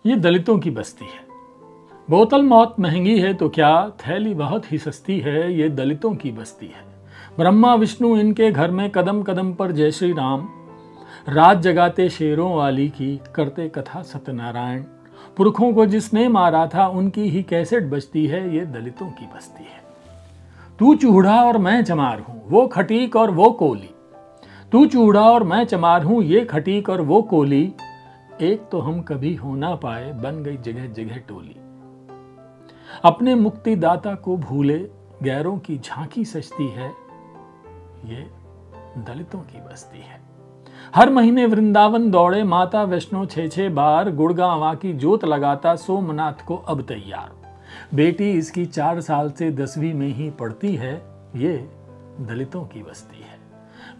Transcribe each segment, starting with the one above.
ये दलितों की बस्ती है। बोतल बहुत महंगी है तो क्या, थैली बहुत ही सस्ती है, ये दलितों की बस्ती है। ब्रह्मा विष्णु इनके घर में कदम कदम पर जय श्री राम, रात जगाते शेरों वाली की, करते कथा सत्यनारायण। पुरखों को जिसने मारा था उनकी ही कैसेट बजती है, ये दलितों की बस्ती है। तू चूड़ा और मैं चमार हूं, वो खटीक और वो कोली। तू चूड़ा और मैं चमार हूं, ये खटीक और वो कोली। एक तो हम कभी हो ना पाए, बन गई जगह जगह टोली। अपने मुक्तिदाता को भूले, गैरों की झांकी सजती है, ये दलितों की बस्ती है। हर महीने वृंदावन दौड़े माता वैष्णो 6-6 बार, गुड़गांव की जोत लगाता सोमनाथ को अब तैयार। बेटी इसकी 4 साल से 10वीं में ही पढ़ती है, ये दलितों की बस्ती है।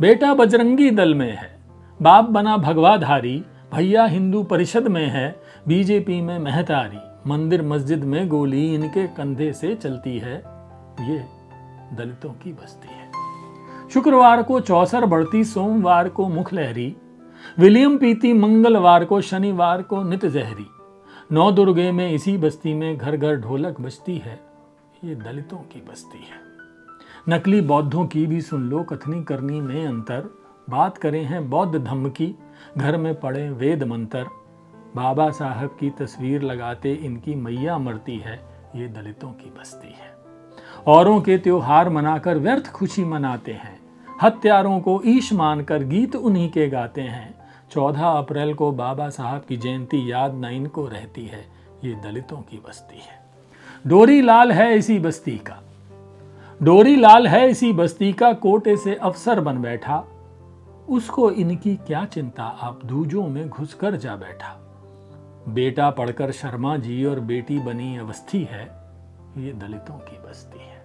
बेटा बजरंगी दल में है, बाप बना भगवाधारी, भैया हिंदू परिषद में है, बीजेपी में महतारी। मंदिर मस्जिद में गोली इनके कंधे से चलती है, ये दलितों की बस्ती है। शुक्रवार को चौसर बढ़ती, सोमवार को मुखलहरी, विलियम पीती मंगलवार को, शनिवार को नित जहरी। 9 दुर्गे में इसी बस्ती में घर घर ढोलक बजती है, ये दलितों की बस्ती है। नकली बौद्धों की भी सुन लो कथनी करनी में अंतर, बात करें हैं बौद्ध धम्म की, घर में पढ़े वेद मंत्र। बाबा साहब की तस्वीर लगाते इनकी मैया मरती है, ये दलितों की बस्ती है। औरों के त्योहार मनाकर व्यर्थ खुशी मनाते हैं, हत्यारों को ईश मानकर गीत उन्हीं के गाते हैं। 14 अप्रैल को बाबा साहब की जयंती याद न इनको रहती है, ये दलितों की बस्ती है। डोरी लाल है इसी बस्ती का, डोरी लाल है इसी बस्ती का, कोटे से अफसर बन बैठा। उसको इनकी क्या चिंता, आप दूजों में घुसकर जा बैठा। बेटा पढ़कर शर्मा जी और बेटी बनी अवस्थी है, ये दलितों की बस्ती है।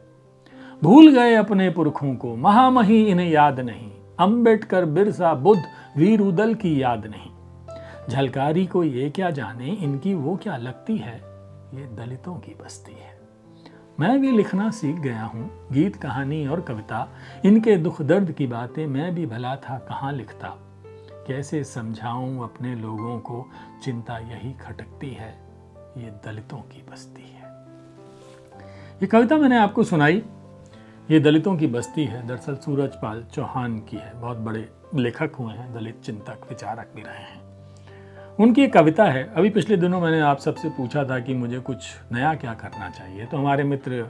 भूल गए अपने पुरखों को, महामही इन्हें याद नहीं। अंबेडकर बिरसा बुद्ध वीर उदल की याद नहीं। झलकारी को ये क्या जाने, इनकी वो क्या लगती है, ये दलितों की बस्ती है। मैं भी लिखना सीख गया हूँ, गीत कहानी और कविता, इनके दुख दर्द की बातें मैं भी भला था कहाँ लिखता। कैसे समझाऊं अपने लोगों को, चिंता यही खटकती है, ये दलितों की बस्ती है। ये कविता मैंने आपको सुनाई, ये दलितों की बस्ती है, दरअसल सूरजपाल चौहान की है। बहुत बड़े लेखक हुए हैं, दलित चिंतक विचारक भी रहे हैं। उनकी एक कविता है। अभी पिछले दिनों मैंने आप सबसे पूछा था कि मुझे कुछ नया क्या करना चाहिए, तो हमारे मित्र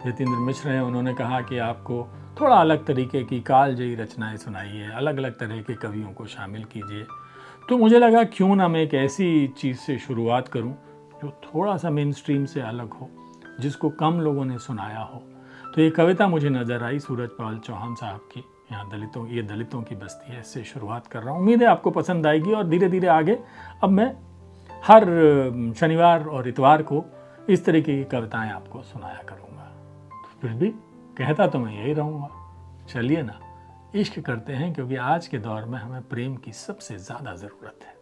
जतीन्द्र मिश्र हैं, उन्होंने कहा कि आपको थोड़ा अलग तरीके की कालजयी रचनाएं सुनाइए, अलग अलग तरह के कवियों को शामिल कीजिए। तो मुझे लगा क्यों ना मैं एक ऐसी चीज़ से शुरुआत करूं जो थोड़ा सा मेन स्ट्रीम से अलग हो, जिसको कम लोगों ने सुनाया हो। तो ये कविता मुझे नज़र आई सूरजपाल चौहान साहब की, यहाँ ये दलितों की बस्ती है, इससे शुरुआत कर रहा हूँ। उम्मीद है आपको पसंद आएगी और धीरे धीरे आगे अब मैं हर शनिवार और इतवार को इस तरीके की कविताएं आपको सुनाया करूँगा। तो फिर भी कहता तो मैं यही रहूँगा, चलिए ना इश्क करते हैं, क्योंकि आज के दौर में हमें प्रेम की सबसे ज़्यादा ज़रूरत है।